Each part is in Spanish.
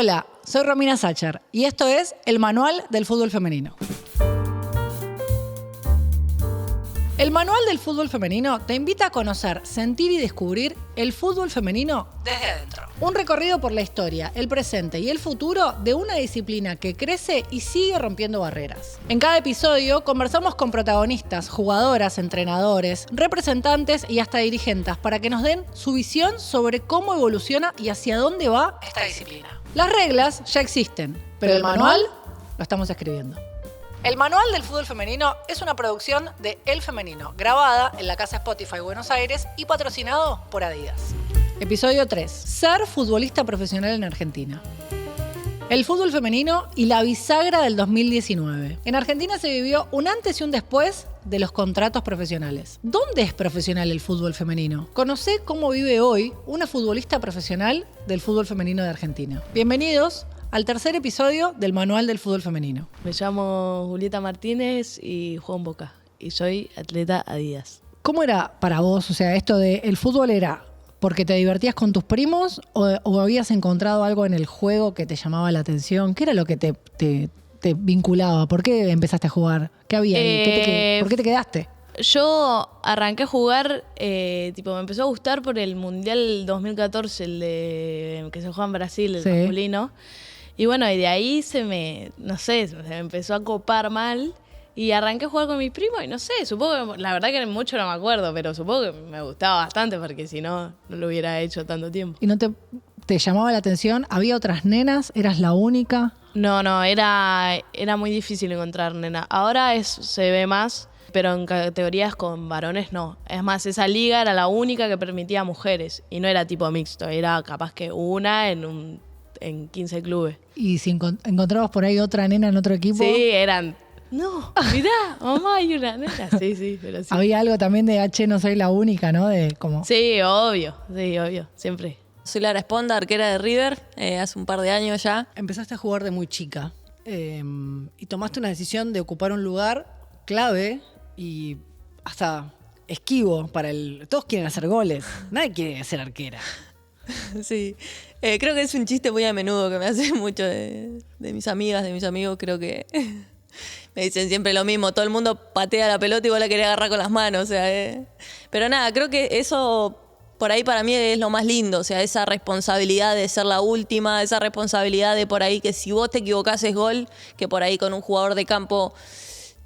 Hola, soy Romina Sacher y esto es El Manual del Fútbol Femenino. El Manual del Fútbol Femenino te invita a conocer, sentir y descubrir el fútbol femenino desde adentro. Un recorrido por la historia, el presente y el futuro de una disciplina que crece y sigue rompiendo barreras. En cada episodio conversamos con protagonistas, jugadoras, entrenadores, representantes y hasta dirigentes para que nos den su visión sobre cómo evoluciona y hacia dónde va esta disciplina. Las reglas ya existen, pero el manual lo estamos escribiendo. El Manual del Fútbol Femenino es una producción de El Femenino, grabada en la Casa Spotify Buenos Aires y patrocinado por Adidas. Episodio 3. Ser futbolista profesional en Argentina. El fútbol femenino y la bisagra del 2019. En Argentina se vivió un antes y un después de los contratos profesionales. ¿Dónde es profesional el fútbol femenino? Conocé cómo vive hoy una futbolista profesional del fútbol femenino de Argentina. Bienvenidos al tercer episodio del Manual del Fútbol Femenino. Me llamo Julieta Martínez y juego en Boca. Y soy atleta Adidas. ¿Cómo era para vos? O sea, esto de el fútbol era porque te divertías con tus primos o habías encontrado algo en el juego que te llamaba la atención. ¿Qué era lo que te vinculaba? ¿Por qué empezaste a jugar? ¿Qué había ahí? ¿Por qué te quedaste? Yo arranqué a jugar, me empezó a gustar por el Mundial 2014, el que se juega en Brasil, el masculino. Y bueno, y de ahí se me empezó a copar mal y arranqué a jugar con mis primos y no sé, supongo que, la verdad que mucho no me acuerdo, pero supongo que me gustaba bastante porque si no, no lo hubiera hecho tanto tiempo. ¿Y no te llamaba la atención? ¿Había otras nenas? ¿Eras la única? No, era muy difícil encontrar nena. Ahora se ve más, pero en categorías con varones no. Es más, esa liga era la única que permitía mujeres y no era tipo mixto, era capaz que una en 15 clubes. ¿Y si encontrabas por ahí otra nena en otro equipo? Sí, eran... No, mirá, mamá, hay una nena. Sí, pero sí. Había algo también de, no soy la única, ¿no? Sí, obvio, siempre. Soy Lara Esponda, arquera de River, hace un par de años ya. Empezaste a jugar de muy chica y tomaste una decisión de ocupar un lugar clave y hasta esquivo para Todos quieren hacer goles, nadie quiere ser arquera. Sí, creo que es un chiste muy a menudo que me hacen mucho de mis amigas, de mis amigos. Creo que me dicen siempre lo mismo, todo el mundo patea la pelota y vos la querés agarrar con las manos. O sea, Pero nada, creo que eso por ahí para mí es lo más lindo. O sea, esa responsabilidad de ser la última, esa responsabilidad de por ahí que si vos te equivocás es gol, que por ahí con un jugador de campo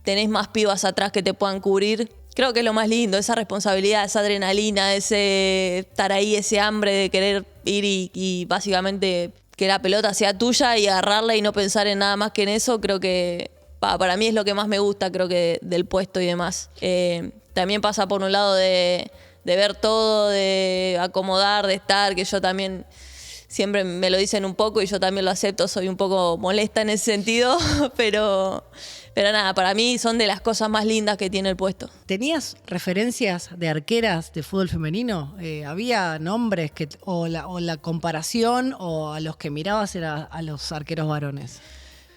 tenés más pibas atrás que te puedan cubrir. Creo que es lo más lindo, esa responsabilidad, esa adrenalina, ese estar ahí, ese hambre de querer ir y básicamente que la pelota sea tuya y agarrarla y no pensar en nada más que en eso. Creo que para mí es lo que más me gusta, creo que del puesto y demás. También pasa por un lado de ver todo, de acomodar, de estar, que yo también siempre me lo dicen un poco y yo también lo acepto, soy un poco molesta en ese sentido, pero nada, para mí son de las cosas más lindas que tiene el puesto. ¿Tenías referencias de arqueras de fútbol femenino? ¿Había nombres o la comparación o a los que mirabas era a los arqueros varones?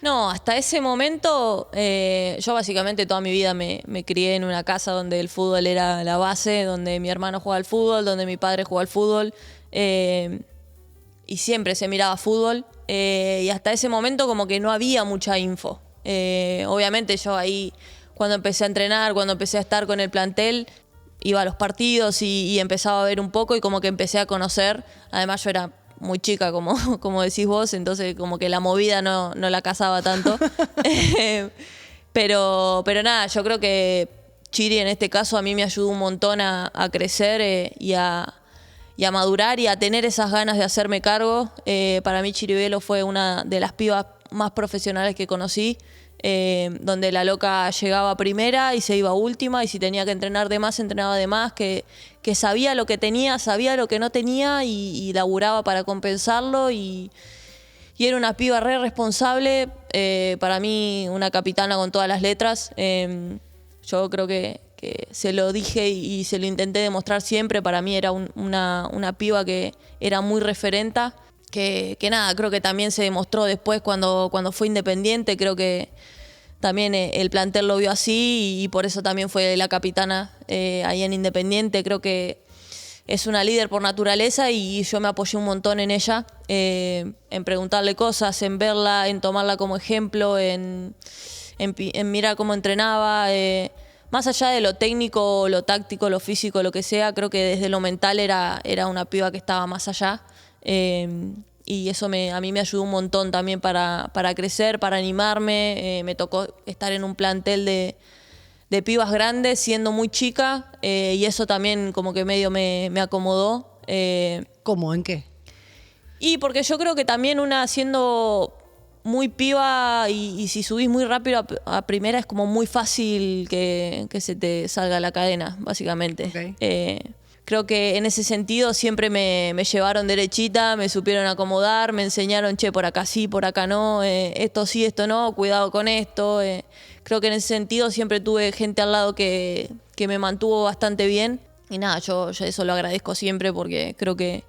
No, hasta ese momento yo básicamente toda mi vida me crié en una casa donde el fútbol era la base, donde mi hermano jugaba al fútbol, donde mi padre jugaba al fútbol y siempre se miraba fútbol y hasta ese momento como que no había mucha info. Obviamente yo ahí cuando empecé a entrenar, cuando empecé a estar con el plantel, iba a los partidos y empezaba a ver un poco y como que empecé a conocer. Además yo era muy chica, como decís vos, entonces como que la movida no la cazaba tanto. pero nada, yo creo que Chiri en este caso a mí me ayudó un montón a crecer y a madurar y a tener esas ganas de hacerme cargo. Para mí Chirivelo fue una de las pibas más profesionales que conocí, donde la loca llegaba primera y se iba última y si tenía que entrenar de más, entrenaba de más, que sabía lo que tenía, sabía lo que no tenía y laburaba para compensarlo y era una piba re responsable, para mí una capitana con todas las letras. Yo creo que se lo dije y se lo intenté demostrar siempre. Para mí era una piba que era muy referenta, que nada, creo que también se demostró después cuando fue Independiente. Creo que también el plantel lo vio así y por eso también fue la capitana ahí en Independiente. Creo que es una líder por naturaleza y yo me apoyé un montón en ella, en preguntarle cosas, en verla, en tomarla como ejemplo, en mirar cómo entrenaba. Más allá de lo técnico, lo táctico, lo físico, lo que sea, creo que desde lo mental era una piba que estaba más allá. Y eso a mí me ayudó un montón también para crecer, para animarme. Me tocó estar en un plantel de pibas grandes siendo muy chica, y eso también como que medio me acomodó. ¿Cómo? ¿En qué? Y porque yo creo que también una siendo muy piba y si subís muy rápido a primera es como muy fácil que se te salga la cadena, básicamente. Okay. Creo que en ese sentido siempre me llevaron derechita, me supieron acomodar, me enseñaron, che, por acá sí, por acá no, esto sí, esto no, cuidado con esto. Creo que en ese sentido siempre tuve gente al lado que me mantuvo bastante bien. Y nada, yo eso lo agradezco siempre porque creo que,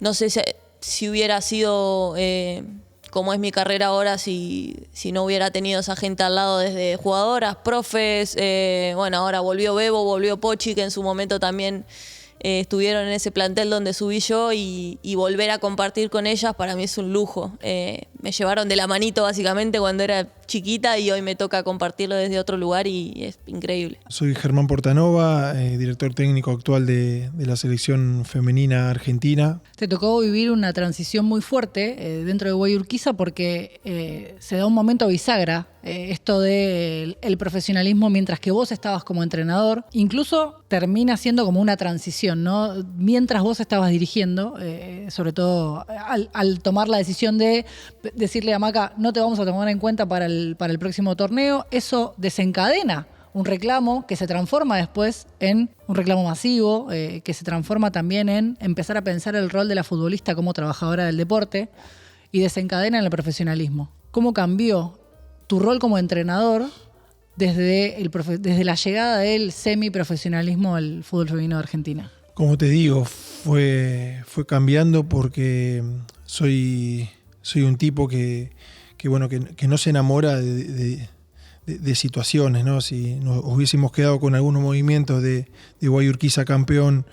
no sé si hubiera sido como es mi carrera ahora, si no hubiera tenido esa gente al lado desde jugadoras, profes, bueno, ahora volvió Bebo, volvió Pochi, que en su momento también estuvieron en ese plantel donde subí yo, y volver a compartir con ellas para mí es un lujo. Me llevaron de la manito básicamente cuando era chiquita y hoy me toca compartirlo desde otro lugar y es increíble. Soy Germán Portanova, director técnico actual de la selección femenina argentina. Te tocó vivir una transición muy fuerte dentro de Guayurquiza porque se da un momento bisagra, esto del profesionalismo mientras que vos estabas como entrenador. Incluso termina siendo como una transición, ¿no? Mientras vos estabas dirigiendo, sobre todo al tomar la decisión de decirle a Maca, no te vamos a tomar en cuenta para el próximo torneo, eso desencadena un reclamo que se transforma después en un reclamo masivo, que se transforma también en empezar a pensar el rol de la futbolista como trabajadora del deporte y desencadena en el profesionalismo. ¿Cómo cambió tu rol como entrenador desde la llegada del semiprofesionalismo al fútbol femenino de Argentina? Como te digo, fue cambiando porque soy un tipo que no se enamora de situaciones, ¿no? Si nos hubiésemos quedado con algunos movimientos de Guayurquiza campeón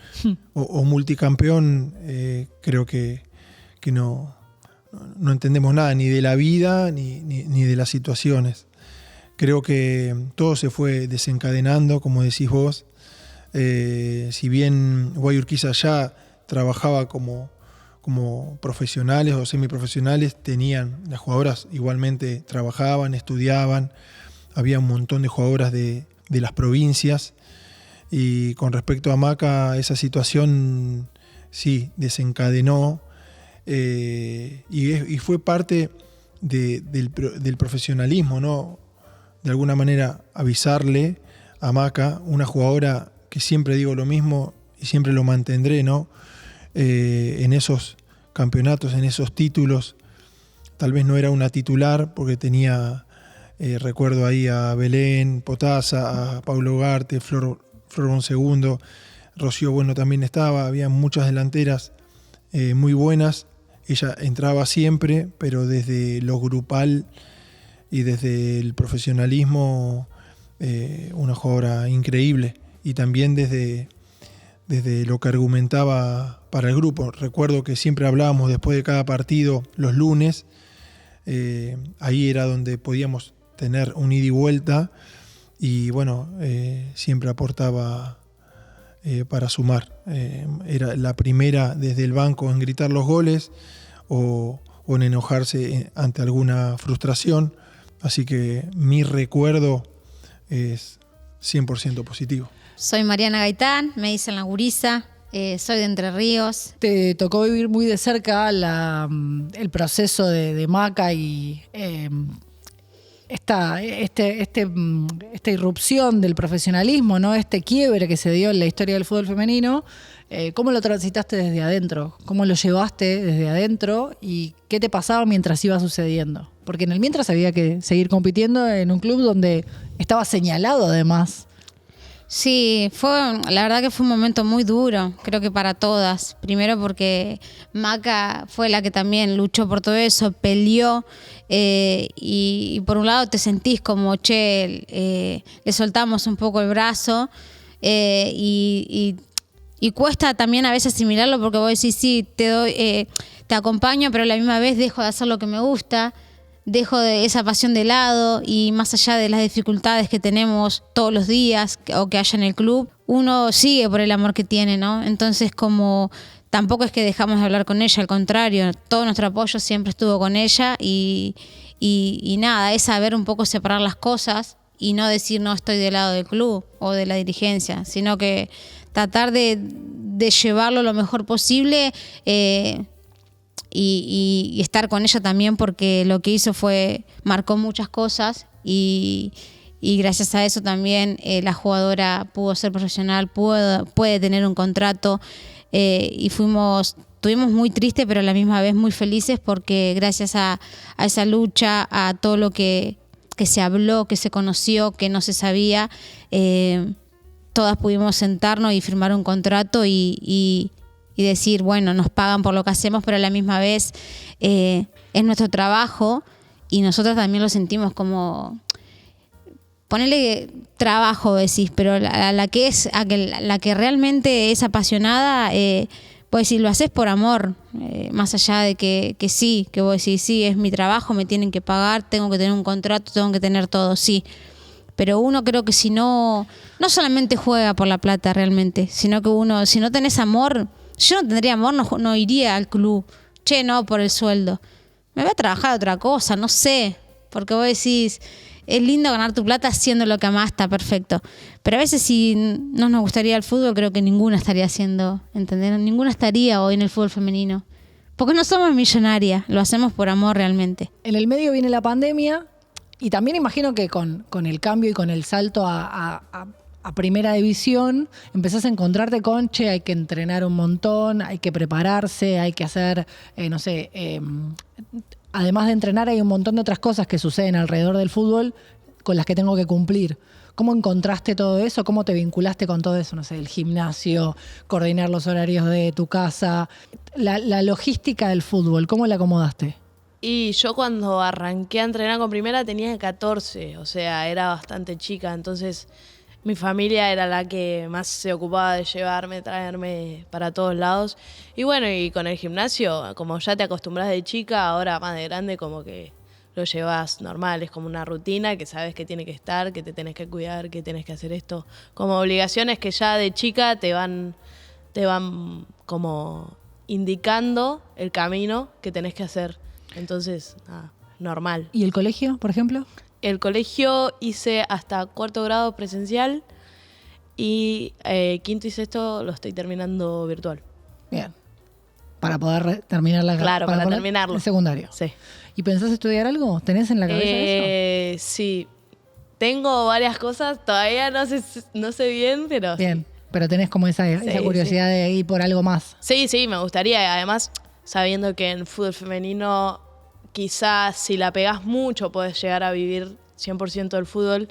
o multicampeón, creo que no entendemos nada ni de la vida ni de las situaciones. Creo que todo se fue desencadenando, como decís vos. Si bien Guayurquiza ya trabajaba como profesionales o semiprofesionales, las jugadoras igualmente trabajaban, estudiaban, había un montón de jugadoras de las provincias, y con respecto a Maca esa situación sí desencadenó, y fue parte del profesionalismo, ¿no? De alguna manera avisarle a Maca, una jugadora que siempre digo lo mismo y siempre lo mantendré, ¿no? En esos campeonatos, en esos títulos, tal vez no era una titular porque tenía, recuerdo ahí a Belén Potasa, a Paulo Ugarte, Flor Bonsegundo, Rocío Bueno también estaba, había muchas delanteras muy buenas. Ella entraba siempre, pero desde lo grupal y desde el profesionalismo, una jugadora increíble, y también desde lo que argumentaba para el grupo. Recuerdo que siempre hablábamos después de cada partido los lunes, ahí era donde podíamos tener un ida y vuelta, y bueno, siempre aportaba para sumar. Era la primera desde el banco en gritar los goles o en enojarse ante alguna frustración, así que mi recuerdo es 100% positivo. Soy Mariana Gaitán, me dicen la gurisa, soy de Entre Ríos. Te tocó vivir muy de cerca el proceso de Maca y esta irrupción del profesionalismo, ¿no? Este quiebre que se dio en la historia del fútbol femenino. ¿Cómo lo transitaste desde adentro? ¿Cómo lo llevaste desde adentro? ¿Y qué te pasaba mientras iba sucediendo? Porque en el mientras había que seguir compitiendo en un club donde estaba señalado además. Sí, la verdad que fue un momento muy duro, creo que para todas. Primero porque Maca fue la que también luchó por todo eso, peleó, y por un lado te sentís como, le soltamos un poco el brazo, y cuesta también a veces asimilarlo porque vos decís, sí, te acompaño, pero a la misma vez dejo de hacer lo que me gusta, dejo de esa pasión de lado y más allá de las dificultades que tenemos todos los días o que haya en el club, uno sigue por el amor que tiene, ¿no? Entonces como tampoco es que dejamos de hablar con ella, al contrario, todo nuestro apoyo siempre estuvo con ella y nada, es saber un poco separar las cosas y no decir no estoy del lado del club o de la dirigencia, sino que tratar de llevarlo lo mejor posible y estar con ella también porque lo que hizo marcó muchas cosas y gracias a eso también la jugadora pudo ser profesional, puede tener un contrato y estuvimos muy tristes pero a la misma vez muy felices porque gracias a esa lucha, a todo lo que se habló, que se conoció, que no se sabía, todas pudimos sentarnos y firmar un contrato y decir, bueno, nos pagan por lo que hacemos, pero a la misma vez es nuestro trabajo y nosotros también lo sentimos como, ponerle trabajo, decís, pero la que realmente es apasionada, pues si lo haces por amor, más allá de que sí, que vos decís, sí, es mi trabajo, me tienen que pagar, tengo que tener un contrato, tengo que tener todo, sí. Pero uno creo que si no solamente juega por la plata realmente, sino que uno, si no tenés amor, yo no tendría amor, no iría al club. Che, no, por el sueldo. Me voy a trabajar otra cosa, no sé. Porque vos decís, es lindo ganar tu plata haciendo lo que amás, está perfecto. Pero a veces si no nos gustaría el fútbol, creo que ninguna estaría haciendo, ¿entendés? Ninguna estaría hoy en el fútbol femenino. Porque no somos millonarias, lo hacemos por amor realmente. En el medio viene la pandemia y también imagino que con el cambio y con el salto a primera división, empezás a encontrarte con, che, hay que entrenar un montón, hay que prepararse, hay que hacer, además de entrenar hay un montón de otras cosas que suceden alrededor del fútbol con las que tengo que cumplir. ¿Cómo encontraste todo eso? ¿Cómo te vinculaste con todo eso? No sé, el gimnasio, coordinar los horarios de tu casa, la logística del fútbol, ¿cómo la acomodaste? Y yo cuando arranqué a entrenar con primera tenía 14, o sea, era bastante chica, entonces mi familia era la que más se ocupaba de llevarme, traerme para todos lados. Y bueno, y con el gimnasio, como ya te acostumbras de chica, ahora más de grande como que lo llevas normal, es como una rutina que sabes que tiene que estar, que te tenés que cuidar, que tenés que hacer esto. Como obligaciones que ya de chica te van como indicando el camino que tenés que hacer. Entonces, nada, normal. ¿Y el colegio, por ejemplo? El colegio hice hasta 4º grado presencial y 5º y 6º lo estoy terminando virtual. Bien. Para poder terminar la Claro, para terminarlo. El secundario. Sí. ¿Y pensás estudiar algo? ¿Tenés en la cabeza eso? Sí. Tengo varias cosas, todavía no sé bien, pero bien, sí. Pero tenés como esa curiosidad de ir por algo más. Sí, me gustaría. Además, sabiendo que en fútbol femenino quizás si la pegás mucho podés llegar a vivir 100% del fútbol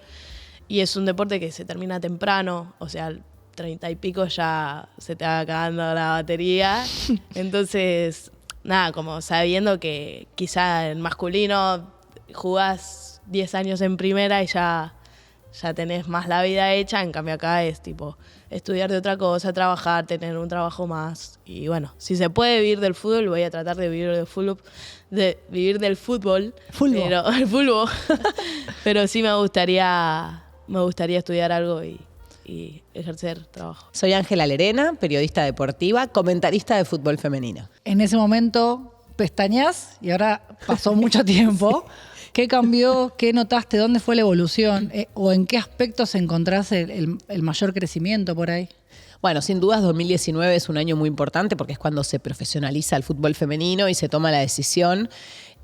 y es un deporte que se termina temprano, o sea, 30 y pico ya se te va acabando la batería. Entonces, nada, como sabiendo que quizá en masculino jugás 10 años en primera y ya tenés más la vida hecha, en cambio acá es tipo estudiar de otra cosa, trabajar, tener un trabajo más. Y bueno, si se puede vivir del fútbol, voy a tratar de vivir del fútbol. Pero, el fútbol. Pero sí me gustaría estudiar algo y ejercer trabajo. Soy Ángela Lerena, periodista deportiva, comentarista de fútbol femenino. En ese momento pestañas y ahora pasó mucho tiempo. Sí. ¿Qué cambió? ¿Qué notaste? ¿Dónde fue la evolución? ¿O en qué aspectos encontrás el mayor crecimiento por ahí? Bueno, sin dudas 2019 es un año muy importante porque es cuando se profesionaliza el fútbol femenino y se toma la decisión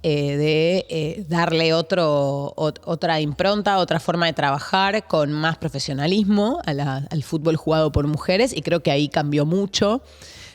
de darle otra impronta, otra forma de trabajar con más profesionalismo al fútbol jugado por mujeres y creo que ahí cambió mucho.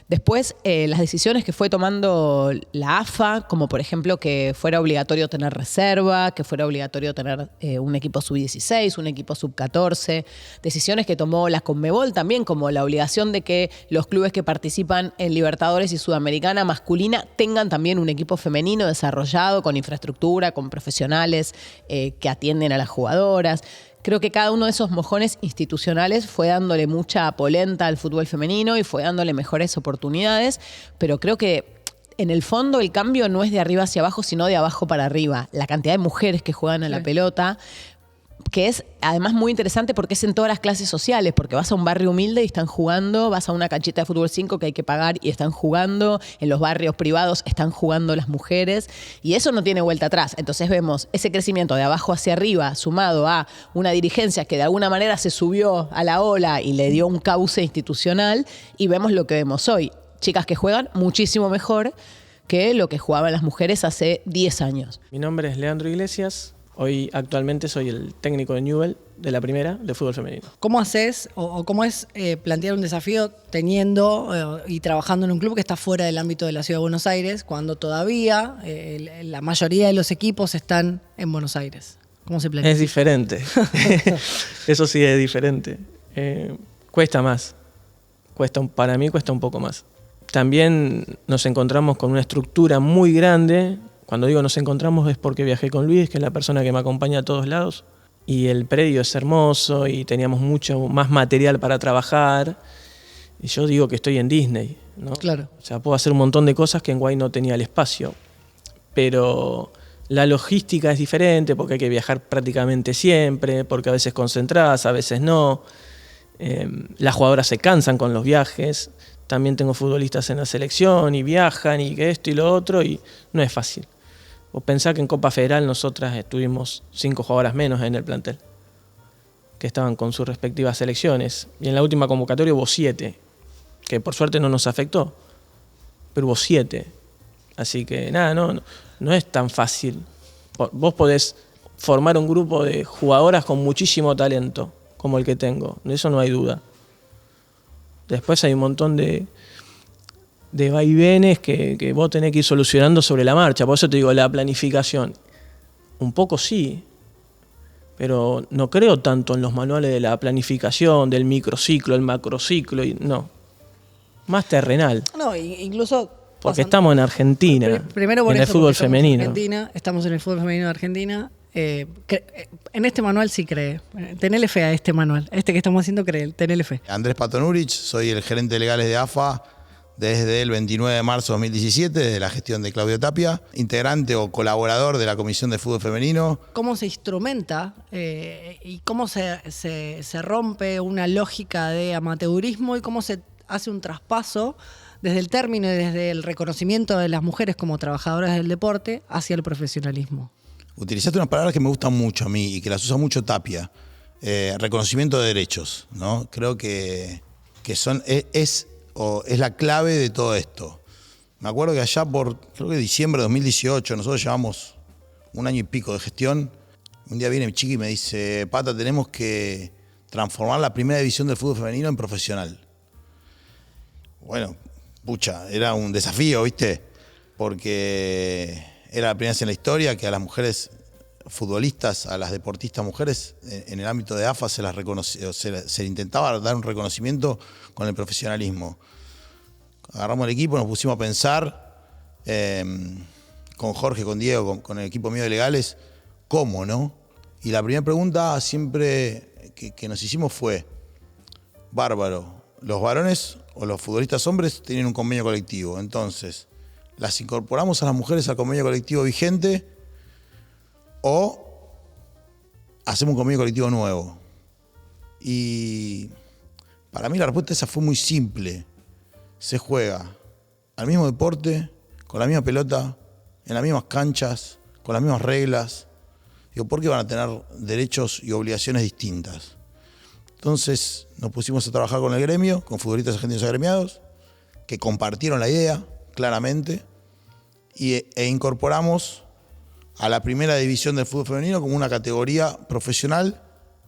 Después, las decisiones que fue tomando la AFA, como por ejemplo que fuera obligatorio tener reserva, que fuera obligatorio tener un equipo sub-16, un equipo sub-14, decisiones que tomó la Conmebol también, como la obligación de que los clubes que participan en Libertadores y Sudamericana masculina tengan también un equipo femenino desarrollado, con infraestructura, con profesionales que atienden a las jugadoras. Creo que cada uno de esos mojones institucionales fue dándole mucha polenta al fútbol femenino y fue dándole mejores oportunidades, pero creo que en el fondo el cambio no es de arriba hacia abajo, sino de abajo para arriba. La cantidad de mujeres que juegan a la pelota, que es además muy interesante porque es en todas las clases sociales, porque vas a un barrio humilde y están jugando, vas a una canchita de fútbol 5 que hay que pagar y están jugando, en los barrios privados están jugando las mujeres y eso no tiene vuelta atrás. Entonces vemos ese crecimiento de abajo hacia arriba sumado a una dirigencia que de alguna manera se subió a la ola y le dio un cauce institucional y vemos lo que vemos hoy. Chicas que juegan muchísimo mejor que lo que jugaban las mujeres hace 10 años. Mi nombre es Leandro Iglesias. Hoy actualmente soy el técnico de Newell de la primera de fútbol femenino. ¿Cómo haces o cómo es plantear un desafío teniendo y trabajando en un club que está fuera del ámbito de la Ciudad de Buenos Aires cuando todavía la mayoría de los equipos están en Buenos Aires? ¿Cómo se plantea? Es diferente. Eso sí es diferente. Cuesta más. Para mí cuesta un poco más. También nos encontramos con una estructura muy grande. Cuando digo nos encontramos es porque viajé con Luis, que es la persona que me acompaña a todos lados. Y el predio es hermoso y teníamos mucho más material para trabajar. Y yo digo que estoy en Disney, ¿no? Claro. O sea, puedo hacer un montón de cosas que en Guay no tenía el espacio. Pero la logística es diferente porque hay que viajar prácticamente siempre, porque a veces concentradas, a veces no. Las jugadoras se cansan con los viajes. También tengo futbolistas en la selección y viajan y que esto y lo otro y no es fácil. Vos pensá que en Copa Federal nosotras estuvimos 5 jugadoras menos en el plantel, que estaban con sus respectivas selecciones. Y en la última convocatoria hubo 7, que por suerte no nos afectó, pero hubo 7. Así que nada, no es tan fácil. Vos podés formar un grupo de jugadoras con muchísimo talento, como el que tengo, de eso no hay duda. Después hay un montón de vaivenes que vos tenés que ir solucionando sobre la marcha. Por eso te digo, la planificación, un poco sí, pero no creo tanto en los manuales de la planificación, del microciclo, el macrociclo, no. Más terrenal. No, incluso... Porque estamos en Argentina, Primero por en el eso, fútbol estamos femenino. En Argentina, estamos en el fútbol femenino de Argentina. En este manual sí cree. Tenele fe a este manual. Este que estamos haciendo, tenele fe. Andrés Patonurich, soy el gerente de legales de AFA desde el 29 de marzo de 2017, desde la gestión de Claudio Tapia, integrante o colaborador de la Comisión de Fútbol Femenino. ¿Cómo se instrumenta y cómo se rompe una lógica de amateurismo y cómo se hace un traspaso desde el término y desde el reconocimiento de las mujeres como trabajadoras del deporte hacia el profesionalismo? Utilizaste unas palabras que me gustan mucho a mí y que las usa mucho Tapia. Reconocimiento de derechos, ¿no? Creo que es la clave de todo esto. Me acuerdo que allá creo que diciembre de 2018, nosotros llevamos un año y pico de gestión. Un día viene mi chica y me dice, Pata, tenemos que transformar la primera división del fútbol femenino en profesional. Bueno, pucha, era un desafío, ¿viste? Porque era la primera vez en la historia que a las mujeres futbolistas, a las deportistas mujeres, en el ámbito de AFA se intentaba dar un reconocimiento con el profesionalismo. Agarramos el equipo, nos pusimos a pensar con Jorge, con Diego, con el equipo mío de legales, ¿cómo, no? Y la primera pregunta siempre que nos hicimos fue, bárbaro, los varones o los futbolistas hombres tienen un convenio colectivo, entonces, ¿las incorporamos a las mujeres al convenio colectivo vigente o hacemos un convenio colectivo nuevo? Y para mí la respuesta esa fue muy simple. Se juega al mismo deporte, con la misma pelota, en las mismas canchas, con las mismas reglas. Digo, ¿por qué van a tener derechos y obligaciones distintas? Entonces nos pusimos a trabajar con el gremio, con futbolistas argentinos agremiados, que compartieron la idea claramente, e incorporamos a la primera división del fútbol femenino como una categoría profesional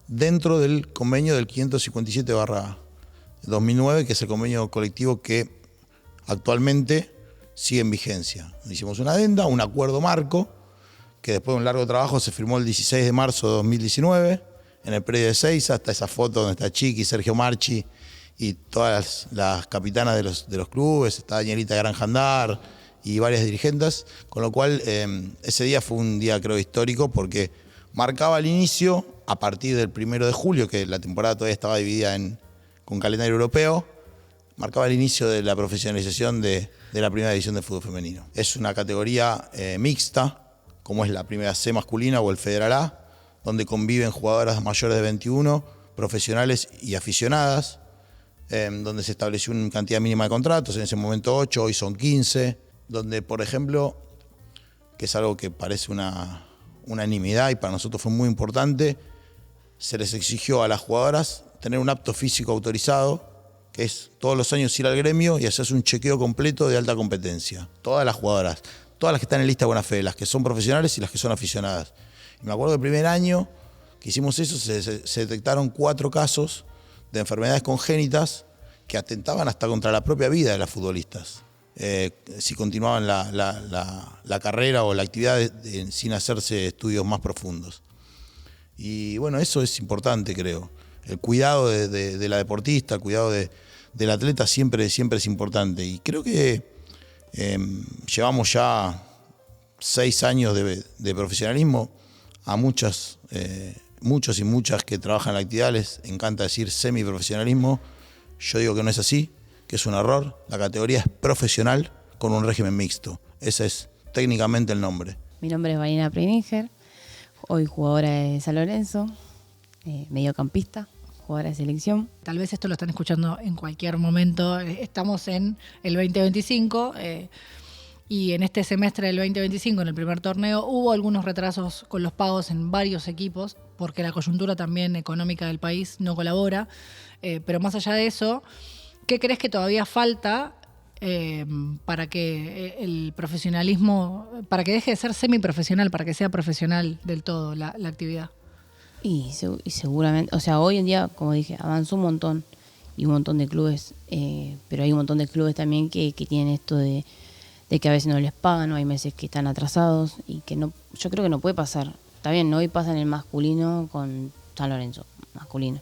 dentro del convenio del 557/2009, que es el convenio colectivo que actualmente sigue en vigencia. Hicimos una adenda, un acuerdo marco, que después de un largo trabajo se firmó el 16 de marzo de 2019, en el predio de Seiza, hasta esa foto donde está Chiqui, Sergio Marchi y todas las capitanas de los clubes, está Danielita Granjandar y varias dirigentes, con lo cual ese día fue un día creo histórico porque marcaba el inicio a partir del 1 de julio, que la temporada todavía estaba dividida con calendario europeo, marcaba el inicio de la profesionalización de la primera división de fútbol femenino. Es una categoría mixta, como es la primera C masculina o el Federal A, donde conviven jugadoras mayores de 21, profesionales y aficionadas, donde se estableció una cantidad mínima de contratos, en ese momento 8, hoy son 15, donde, por ejemplo, que es algo que parece una unanimidad y para nosotros fue muy importante, se les exigió a las jugadoras tener un apto físico autorizado, que es todos los años ir al gremio y hacerse un chequeo completo de alta competencia. Todas las jugadoras, todas las que están en lista de buena fe, las que son profesionales y las que son aficionadas. Y me acuerdo que el primer año que hicimos eso se detectaron 4 casos de enfermedades congénitas que atentaban hasta contra la propia vida de las futbolistas. Si continuaban la carrera o la actividad sin hacerse estudios más profundos. Y bueno, eso es importante, creo. El cuidado de la deportista, el cuidado del atleta siempre es importante. Y creo que llevamos ya 6 años de profesionalismo. A muchos y muchas que trabajan en la actividad les encanta decir semiprofesionalismo. Yo digo que no es así, que es un error. La categoría es profesional con un régimen mixto. Ese es técnicamente el nombre. Mi nombre es Vanina Preininger, hoy jugadora de San Lorenzo, mediocampista, jugadora de selección. Tal vez esto lo están escuchando en cualquier momento. Estamos en el 2025 y en este semestre del 2025, en el primer torneo, hubo algunos retrasos con los pagos en varios equipos porque la coyuntura también económica del país no colabora. Pero más allá de eso, ¿qué crees que todavía falta para que el profesionalismo, para que deje de ser semiprofesional, para que sea profesional del todo la actividad? Y seguramente, o sea, hoy en día, como dije, avanzó un montón y un montón de clubes, pero hay un montón de clubes también que tienen esto de que a veces no les pagan o hay meses que están atrasados y que no, yo creo que no puede pasar. Está bien, hoy pasa en el masculino con San Lorenzo, masculino.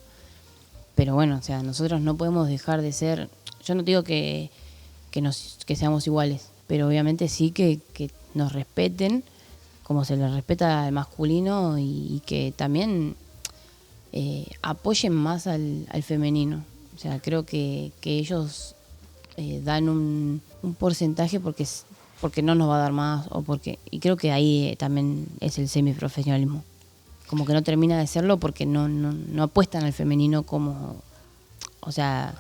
Pero bueno, o sea, nosotros no podemos dejar de ser, yo no digo que seamos iguales, pero obviamente sí que nos respeten como se les respeta al masculino y que también apoyen más al femenino. O sea, creo que ellos dan un porcentaje porque no nos va a dar más y creo que ahí también es el semiprofesionalismo. Como que no termina de serlo porque no apuestan al femenino como, o sea,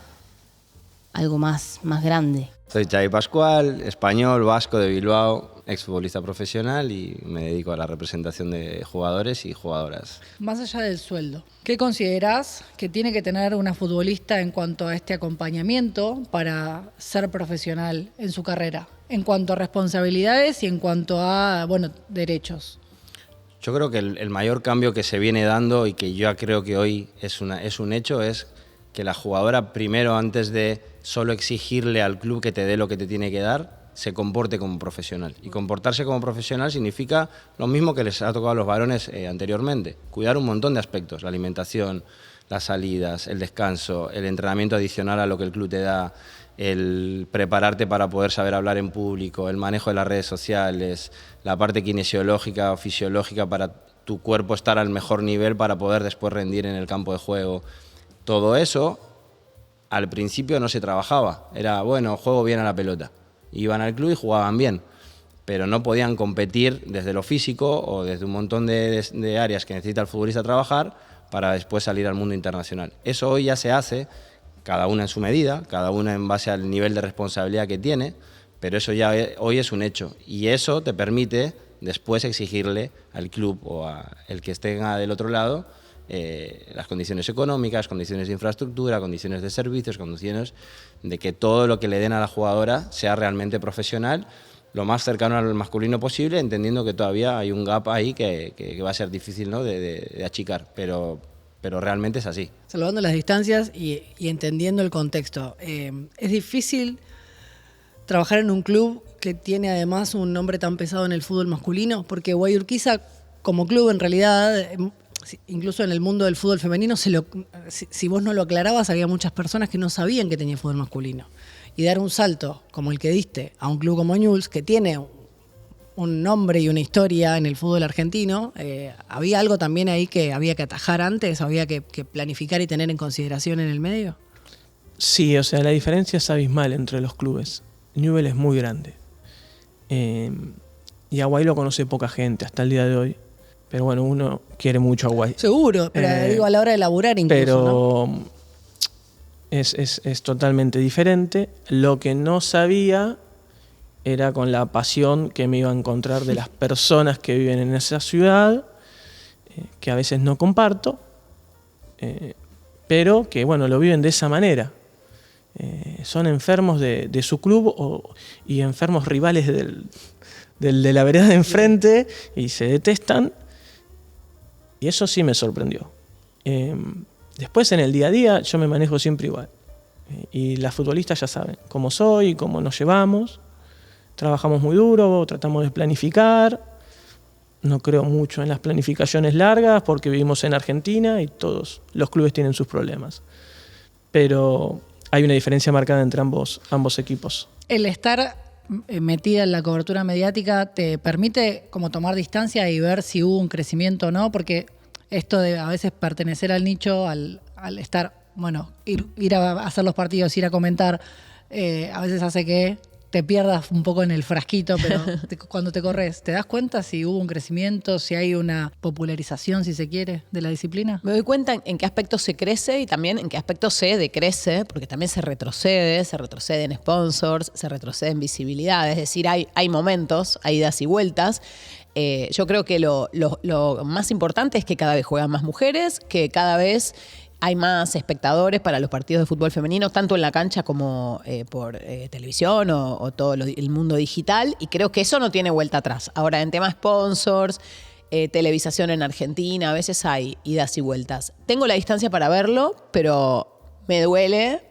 algo más grande. Soy Xavi Pascual, español, vasco de Bilbao, exfutbolista profesional y me dedico a la representación de jugadores y jugadoras. Más allá del sueldo, ¿qué considerás que tiene que tener una futbolista en cuanto a este acompañamiento para ser profesional en su carrera? En cuanto a responsabilidades y en cuanto a, derechos. Yo creo que el mayor cambio que se viene dando y que yo creo que hoy es un hecho es que la jugadora primero, antes de solo exigirle al club que te dé lo que te tiene que dar, se comporte como profesional. Y comportarse como profesional significa lo mismo que les ha tocado a los varones anteriormente, cuidar un montón de aspectos, la alimentación, las salidas, el descanso, el entrenamiento adicional a lo que el club te da, el prepararte para poder saber hablar en público, el manejo de las redes sociales, la parte kinesiológica o fisiológica para tu cuerpo estar al mejor nivel para poder después rendir en el campo de juego. Todo eso al principio no se trabajaba, era juego bien a la pelota. Iban al club y jugaban bien, pero no podían competir desde lo físico o desde un montón de áreas que necesita el futbolista trabajar para después salir al mundo internacional. Eso hoy ya se hace, cada una en su medida, cada una en base al nivel de responsabilidad que tiene, pero eso ya hoy es un hecho y eso te permite después exigirle al club o al que esté del otro lado las condiciones económicas, condiciones de infraestructura, condiciones de servicios, condiciones de que todo lo que le den a la jugadora sea realmente profesional, lo más cercano al masculino posible, entendiendo que todavía hay un gap ahí que va a ser difícil, ¿no?, de achicar, pero realmente es así. Salvando las distancias y entendiendo el contexto, es difícil trabajar en un club que tiene además un nombre tan pesado en el fútbol masculino, porque Guayurquiza como club en realidad, incluso en el mundo del fútbol femenino, si vos no lo aclarabas, había muchas personas que no sabían que tenía fútbol masculino. Y dar un salto como el que diste a un club como Newell's, que tiene un nombre y una historia en el fútbol argentino. ¿Había algo también ahí que había que atajar antes, había que planificar y tener en consideración en el medio? Sí, o sea, la diferencia es abismal entre los clubes. Newell's es muy grande. Y Aguay lo conoce poca gente hasta el día de hoy. Pero bueno, uno quiere mucho a Aguay. Seguro, pero digo a la hora de laburar incluso, pero ¿no? es totalmente diferente. Lo que no sabía era con la pasión que me iba a encontrar de las personas que viven en esa ciudad, que a veces no comparto, pero que bueno, lo viven de esa manera. Son enfermos de su club y enfermos rivales de la vereda de enfrente y se detestan. Y eso sí me sorprendió. Después en el día a día yo me manejo siempre igual. Y las futbolistas ya saben cómo soy, cómo nos llevamos. Trabajamos muy duro, tratamos de planificar. No creo mucho en las planificaciones largas porque vivimos en Argentina y todos los clubes tienen sus problemas. Pero hay una diferencia marcada entre ambos equipos. El estar metida en la cobertura mediática te permite como tomar distancia y ver si hubo un crecimiento o no, porque esto de a veces pertenecer al nicho, al estar, bueno, ir a hacer los partidos, ir a comentar, a veces hace que te pierdas un poco en el frasquito, pero cuando te corres, ¿te das cuenta si hubo un crecimiento, si hay una popularización, si se quiere, de la disciplina? Me doy cuenta en qué aspecto se crece y también en qué aspecto se decrece, porque también se retrocede en sponsors, se retrocede en visibilidad, es decir, hay momentos, hay idas y vueltas. Yo creo que lo más importante es que cada vez juegan más mujeres, que cada vez hay más espectadores para los partidos de fútbol femenino, tanto en la cancha como por televisión o todo el mundo digital, y creo que eso no tiene vuelta atrás. Ahora, en temas sponsors, televisación en Argentina, a veces hay idas y vueltas. Tengo la distancia para verlo, pero me duele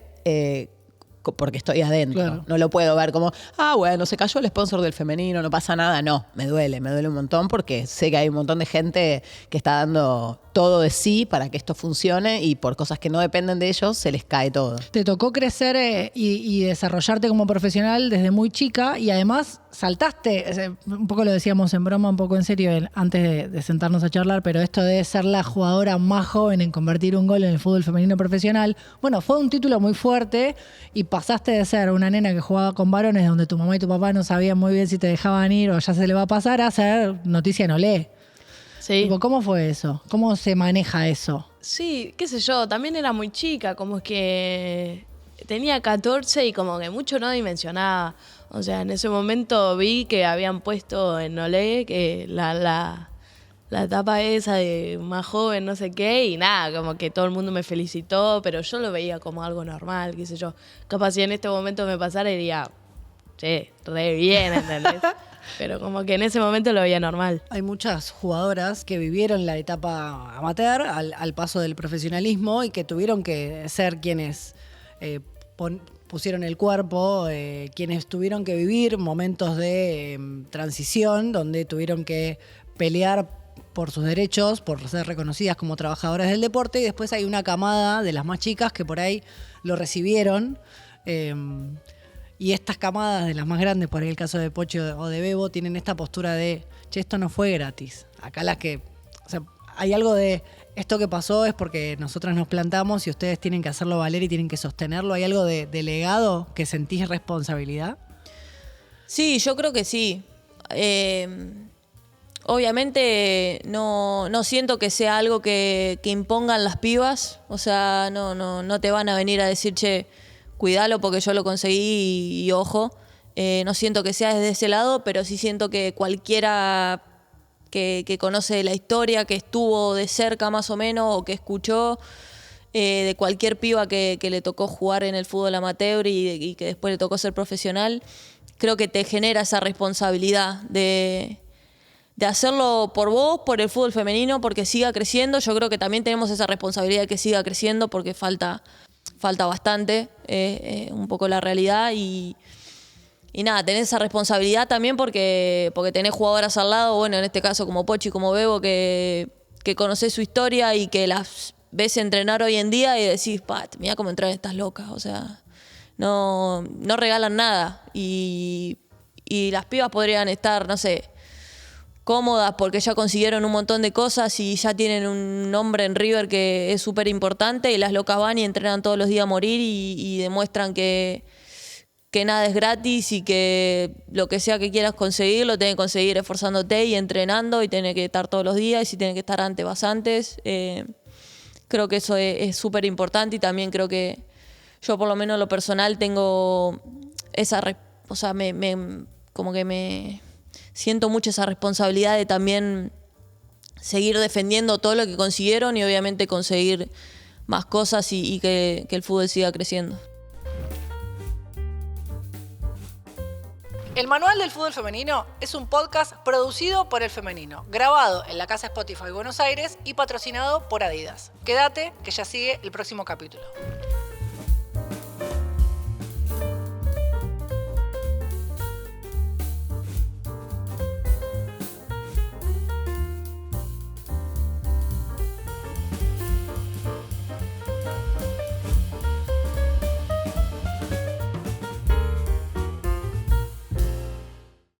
porque estoy adentro. Claro. No lo puedo ver como, bueno, se cayó el sponsor del femenino, no pasa nada. No, me duele un montón porque sé que hay un montón de gente que está dando todo de sí para que esto funcione y por cosas que no dependen de ellos se les cae todo. Te tocó crecer y desarrollarte como profesional desde muy chica y además saltaste, un poco lo decíamos en broma, un poco en serio antes de sentarnos a charlar, pero esto de ser la jugadora más joven en convertir un gol en el fútbol femenino profesional, bueno, fue un título muy fuerte y pasaste de ser una nena que jugaba con varones donde tu mamá y tu papá no sabían muy bien si te dejaban ir o ya se le va a pasar a ser noticia en Olé. Sí. ¿Cómo fue eso? ¿Cómo se maneja eso? Sí, qué sé yo, también era muy chica, como que tenía 14 y como que mucho no dimensionaba. O sea, en ese momento vi que habían puesto en Olé que la etapa esa de más joven, no sé qué, y nada, como que todo el mundo me felicitó, pero yo lo veía como algo normal, qué sé yo. Capaz si en este momento me pasara diría, che, re bien, ¿entendés? Pero como que en ese momento lo veía normal. Hay muchas jugadoras que vivieron la etapa amateur al paso del profesionalismo y que tuvieron que ser quienes pusieron el cuerpo, quienes tuvieron que vivir momentos de transición donde tuvieron que pelear por sus derechos, por ser reconocidas como trabajadoras del deporte, y después hay una camada de las más chicas que por ahí lo recibieron. Y estas camadas de las más grandes, por ahí el caso de Pochi o de Bebo, tienen esta postura de, che, esto no fue gratis. Acá las que, o sea, hay algo de, esto que pasó es porque nosotras nos plantamos y ustedes tienen que hacerlo valer y tienen que sostenerlo. ¿Hay algo de legado que sentís responsabilidad? Sí, yo creo que sí. Obviamente no siento que sea algo que impongan las pibas. O sea, no te van a venir a decir, che, cuidalo porque yo lo conseguí y ojo. No siento que sea desde ese lado, pero sí siento que cualquiera que conoce la historia, que estuvo de cerca más o menos o que escuchó de cualquier piba que le tocó jugar en el fútbol amateur y que después le tocó ser profesional, creo que te genera esa responsabilidad de hacerlo por vos, por el fútbol femenino, porque siga creciendo. Yo creo que también tenemos esa responsabilidad de que siga creciendo porque falta bastante, un poco la realidad y nada, tenés esa responsabilidad también porque tenés jugadoras al lado, bueno, en este caso como Pochi, como Bebo, que conocés su historia y que las ves entrenar hoy en día y decís, mirá cómo entran estas locas, o sea, no regalan nada y las pibas podrían estar, no sé, cómodas porque ya consiguieron un montón de cosas y ya tienen un nombre en River que es súper importante, y las locas van y entrenan todos los días a morir y demuestran que nada es gratis y que lo que sea que quieras conseguir, lo tenés que conseguir esforzándote y entrenando, y tenés que estar todos los días, y si tenés que estar antes, vas antes. Creo que eso es súper importante, y también creo que yo, por lo menos en lo personal, tengo como que me siento mucho esa responsabilidad de también seguir defendiendo todo lo que consiguieron y obviamente conseguir más cosas y que el fútbol siga creciendo. El Manual del Fútbol Femenino es un podcast producido por El Femenino, grabado en la Casa Spotify Buenos Aires y patrocinado por Adidas. Quédate, que ya sigue el próximo capítulo.